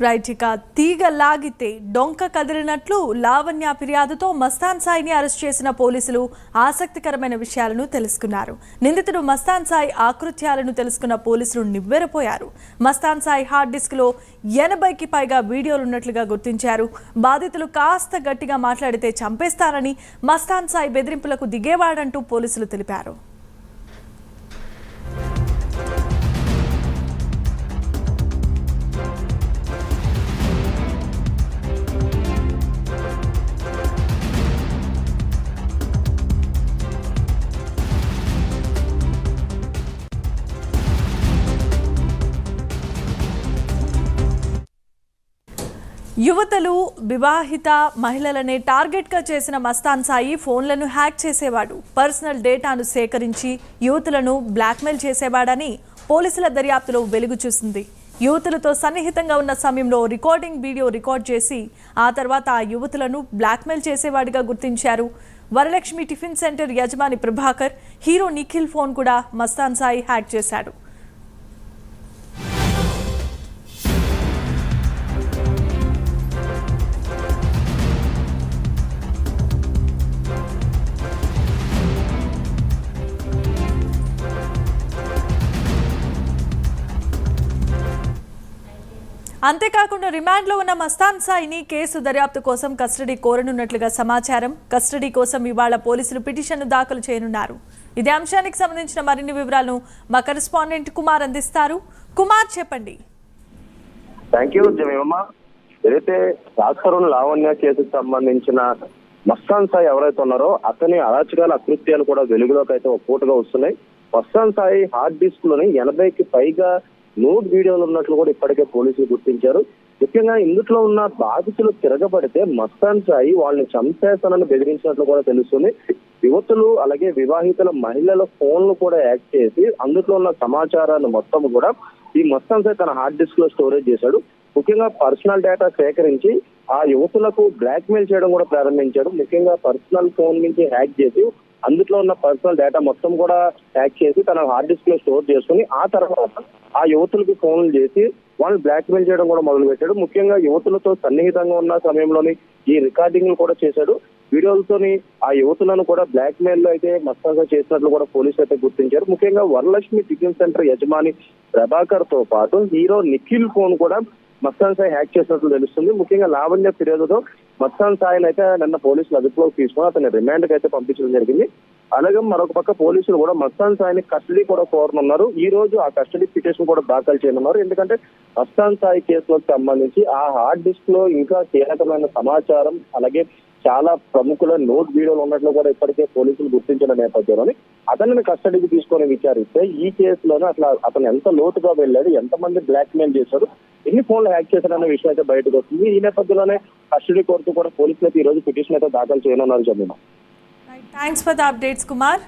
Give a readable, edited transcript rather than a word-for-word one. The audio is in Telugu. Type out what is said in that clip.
రైట్, ఇక తీగ లాగితే డొంక కదిలినట్లు లావణ్య ఫిర్యాదుతో మస్తాన్ సాయిని అరెస్ట్ చేసిన పోలీసులు ఆసక్తికరమైన విషయాలను తెలుసుకున్నారు. నిందితుడు మస్తాన్ సాయి ఆకృత్యాలను తెలుసుకున్న పోలీసులు నివ్వెరపోయారు. మస్తాన్ సాయి హార్డ్ డిస్క్ లో 80కి పైగా వీడియోలున్నట్లుగా గుర్తించారు. బాధితులు కాస్త గట్టిగా మాట్లాడితే చంపేస్తారని, మస్తాన్ సాయి బెదిరింపులకు దిగేవాడంటూ పోలీసులు తెలిపారు. యువతలు, వివాహిత మహిళలనే టార్గెట్గా చేసిన మస్తాన్ సాయి ఫోన్లను హ్యాక్ చేసేవాడు. పర్సనల్ డేటాను సేకరించి యువతులను బ్లాక్మెయిల్ చేసేవాడని పోలీసుల దర్యాప్తులో వెలుగు చూసింది. యువతులతో సన్నిహితంగా ఉన్న సమయంలో రికార్డింగ్ వీడియో రికార్డ్ చేసి ఆ తర్వాత ఆ యువతులను బ్లాక్మెయిల్ చేసేవాడిగా గుర్తించారు. వరలక్ష్మి టిఫిన్ సెంటర్ యజమాని ప్రభాకర్, హీరో నిఖిల్ ఫోన్ కూడా మస్తాన్ సాయి హ్యాక్ చేశాడు. అంతేకాకుండా రిమాండ్లో ఉన్న మస్తాన్ సాయిని కేసు దర్యాప్తు కోసం కస్టడీ కోరనున్నట్లుగా సమాచారం. కస్టడీ కోసం ఇవాళ పోలీసులు పిటిషన్ను దాఖలు చేయనున్నారు. ఇదే అంశానికి సంబంధించిన మరిన్ని వివరాలను మా కరెస్పాండెంట్ కుమార్ అందిస్తారు. కుమార్, చెప్పండి. థ్యాంక్ యూ జమీమమ్మ. ఏదైతే రాజ్తరుణ్ లావణ్య కేసుకు సంబంధించిన మస్తాన్ సాయి ఎవరైతే ఉన్నారో అతని అరాచకాల అకృత్యాలు కూడా వెలుగులోకి అయితే ఒక పూటగా వస్తున్నాయి. మస్తాన్ సాయి హార్డ్ డిస్క్ లోని 80కి పైగా నోట్ వీడియోలు ఉన్నట్లు కూడా ఇప్పటికే పోలీసులు గుర్తించారు. ముఖ్యంగా ఇందులో ఉన్న బాధితులు తిరగబడితే మస్తాన్ సాయి వాళ్ళని చంపేస్తానని బెదిరించినట్లు కూడా తెలుస్తుంది. యువతులు అలాగే వివాహితుల మహిళల ఫోన్లు కూడా యాక్ట్ చేసి అందులో ఉన్న సమాచారాన్ని మొత్తం కూడా ఈ మస్తాన్ సాయి తన హార్డ్ డిస్క్ లో స్టోరేజ్ చేశాడు. ముఖ్యంగా పర్సనల్ డేటా సేకరించి ఆ యువతులకు బ్లాక్ మెయిల్ చేయడం కూడా ప్రారంభించాడు. ముఖ్యంగా పర్సనల్ ఫోన్ నుంచి హ్యాక్ చేసి అందులో ఉన్న పర్సనల్ డేటా మొత్తం కూడా హ్యాక్ చేసి తన హార్డ్ డిస్క్ లో స్టోర్ చేసుకుని ఆ తర్వాత ఆ యువతులకు ఫోన్లు చేసి వాళ్ళు బ్లాక్ మెయిల్ చేయడం కూడా మొదలు పెట్టాడు. ముఖ్యంగా యువతులతో సన్నిహితంగా ఉన్న సమయంలోని ఈ రికార్డింగ్లు కూడా చేశాడు. వీడియోలతోని ఆ యువతులను కూడా బ్లాక్ మెయిల్ లో అయితే మస్తాన్గా చేసినట్లు కూడా పోలీసులు అయితే గుర్తించారు. ముఖ్యంగా వరలక్ష్మి టిఫిన్ సెంటర్ యజమాని ప్రభాకర్ తో పాటు హీరో నిఖిల్ ఫోన్ కూడా మస్తాన్ సాయి హ్యాక్ చేసినట్లు తెలుస్తుంది. ముఖ్యంగా లావణ్య ఫిర్యాదుతో మస్తాన్ సాయిని అయితే నిన్న పోలీసులు అదుపులోకి తీసుకుని అతని రిమాండ్ కి అయితే పంపించడం జరిగింది. అలాగే మరొక పక్క పోలీసులు కూడా మస్తాన్ సాయిని కస్టడీ కూడా కోరనున్నారు. ఈ రోజు ఆ కస్టడీ పిటిషన్ కూడా దాఖలు చేయనున్నారు. ఎందుకంటే మస్తాన్ సాయి కేసులకు సంబంధించి ఆ హార్డ్ డిస్క్ లో ఇంకా కీలకమైన సమాచారం అలాగే చాలా ప్రముఖుల నోట్ వీడియోలు ఉన్నట్లు కూడా ఇప్పటికే పోలీసులు గుర్తించిన నేపథ్యంలోని అతనిని కస్టడీకి తీసుకొని విచారిస్తే ఈ కేసులోనే అతను ఎంత లోతుగా వెళ్ళాడు, ఎంతమంది బ్లాక్ మెయిల్ చేశారు, ఎన్ని ఫోన్లు హ్యాక్ చేశారనే విషయం అయితే బయటకు వస్తుంది. ఈ నేపథ్యంలోనే కస్టడీ కోరుతూ కూడా పోలీసులు అయితే ఈ రోజు పిటిషన్ అయితే దాఖలు చేయనున్నారు. Jameena, thanks for the updates Kumar.